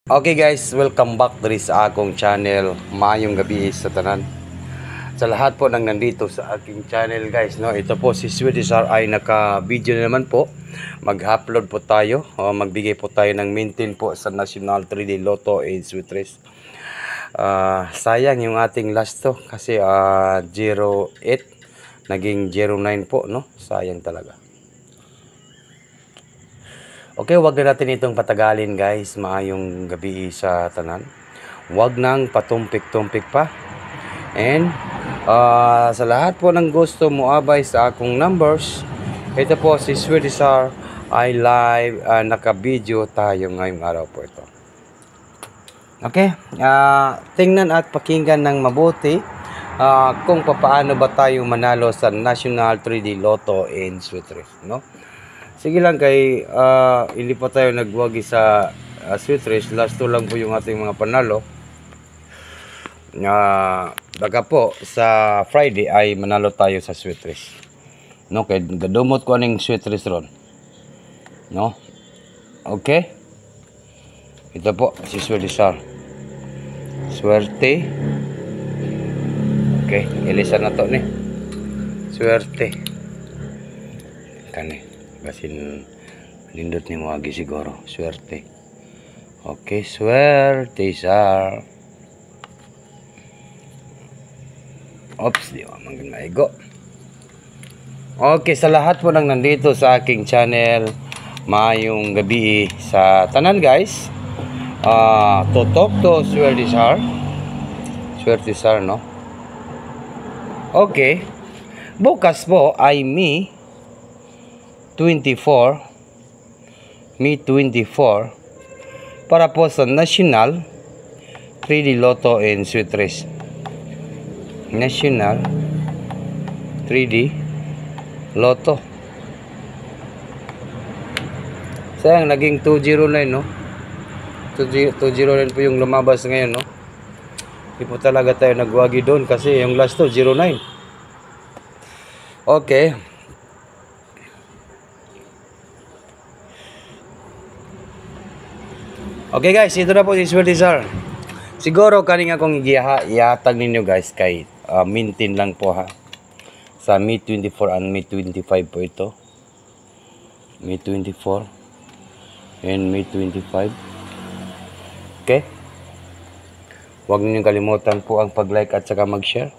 Okay guys, welcome back diri sa akong channel. Maayong gabi sa tanan. Sa lahat po nang nandito sa aking channel guys, no. Ito po si Swedish R ay naka-video na naman po. Mag-upload po tayo, magbigay po tayo ng maintain po sa National 3D Lotto and Sweet Race. Sayang yung ating last to kasi 08 naging 09 po, no. Sayang talaga. Okay, wag na natin itong patagalin guys. Maayong gabi sa tanan. Wag nang patumpik-tumpik pa. And sa lahat po ng gusto mo abay sa akong numbers, ito po si Swedish R ay live, naka-video tayo ngayong araw po ito. Okay, tingnan at pakinggan ng mabuti kung paano ba tayo manalo sa National 3D Lotto and Sweet Race, no? Sige lang kay hindi pa tayo nagwagi sa Sweet Race. Last two lang po yung ating mga panalo. Baka po sa Friday ay manalo tayo sa Sweet Race. No, kay gadumot ko aning Sweet Race ron. No? Okay? Ito po si Swedish R. Swerte. Okay, ilisan na to ni. Swerte. Kani. Basin lindot ni wagi siguro. Swerte. Okay, swerte sir. Oops, di ba mangin maigo. Okay, sa lahat po nang nandito sa aking channel, maayong gabi sa tanan guys. Tutok to swerte sir. Swerte sir, no? Okay. Bukas po ay May 24 para po sa National 3D Lotto and Sweet Race. National 3D Lotto. Sayang naging 209, no? 209 po yung lumabas ngayon, no? Hindi po talaga tayo nagwagi doon kasi yung last to 09. Okay. Okay guys, ito na po si Swedish R. Siguro kaning akong ihatag ninyo guys kay maintain lang po ha. Sa May 24 and May 25 po ito. May 24 and May 25. Okay? Huwag niyo kalimutan po ang pag-like at saka mag-share.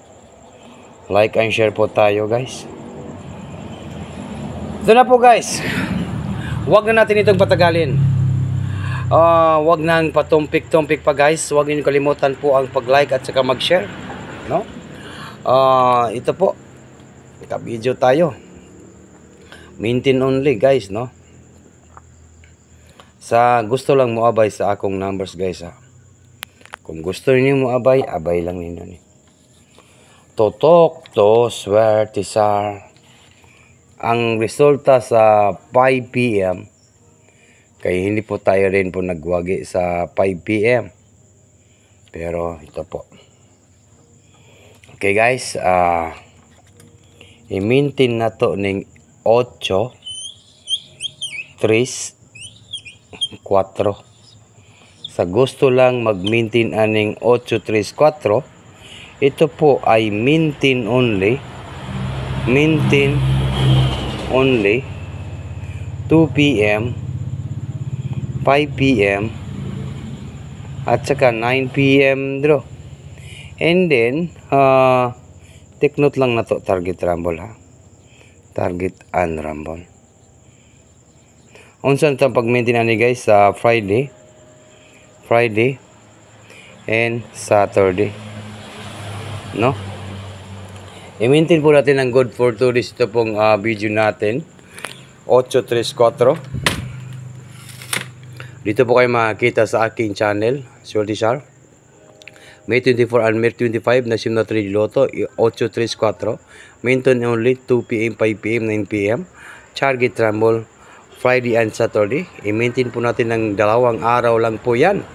Like and share po tayo guys. Ito na po guys. Huwag na natin itong patagalin. Wag nang patumpik-tumpik pa guys. Wag niyo kalimutan po ang pag-like at saka mag-share, no? Ito po. Naka-video tayo. Maintain only guys, no? Sa gusto lang mo abay sa akong numbers guys ha. Kung gusto niyo mo abay, abay lang ninyo ni. Totok to swerte sir. Ang resulta sa 5 PM kaya hindi po tayo rin po nagwagi sa 5 PM. Pero ito po. Okay guys. I-maintain na to ng 8, 3, 4. Sa gusto lang mag-maintain aning 8, 3, 4. Ito po ay maintain only. Maintain only 2 PM. 5 PM at saka 9 PM draw. And then take note lang na to target rumble ha. Target and rumble. Unsan ta pag-maintain ani guys sa Friday and Saturday. No? I-maintain po natin ang good for 2 days ito pong video natin. 8, 3, 4. Dito po kayo makikita sa aking channel, Swedish R. May 24 and May 25, National 3D Lotto, 8, 3, 4. Maintain only 2 PM, 5 PM, 9 PM. Target rumble, Friday and Saturday. I-maintain po natin ng 2 araw lang po yan.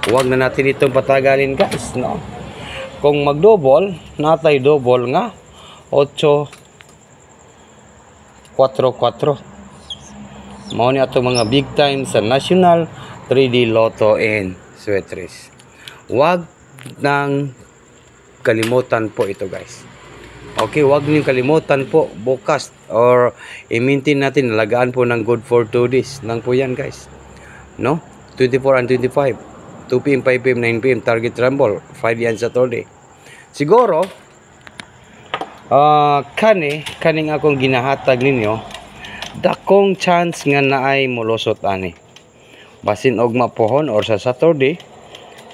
Huwag na natin itong patagalin guys, no? Kung mag-double, natay double nga. 8, 4, 4. Mao ni ato mga big time sa National 3D Lotto and sweatress. Wag nang kalimutan po ito guys. Okay, wag niyo kalimutan po bukas or i-maintain natin, nalagaan po ng good for 2 days lang po yan guys. No? 24 and 25. 2 p.m., 5 p.m., 9 p.m. Target Rumble. Friday and Saturday. Siguro, kaning akong ginahatag ninyo, dakong chance nga naay mulusot ani. Basin og mapohon or sa Saturday,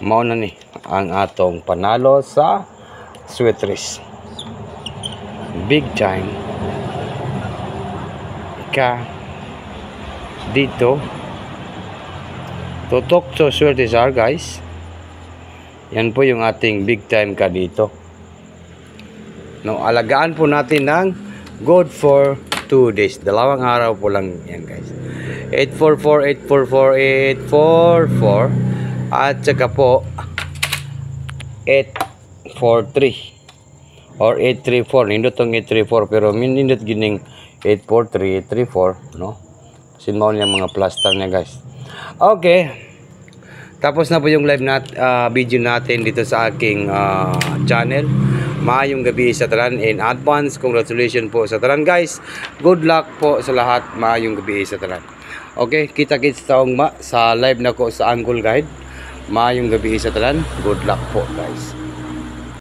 mao na ni ang atong panalo sa sweatress. Big time ka dito. Tutok to sweatress guys. Yan po yung ating big time ka dito. No, alagaan po natin ng good for 2 days. 2 araw po lang yan guys. 844, 844, 844. At saka po 843 or 834. Nindot tong 834 pero nindot gining 843, 834, no? Sinmaw niya mga plaster niya guys. Okay. Tapos na po yung live video natin dito sa aking channel. Maayong gabi sa tanan. In advance, congratulations po sa tanan guys. Good luck po sa lahat. Maayong gabi sa tanan. Okay, kita-kits taong sa live na ko sa Angkol Guide. Maayong gabi sa tanan. Good luck po guys.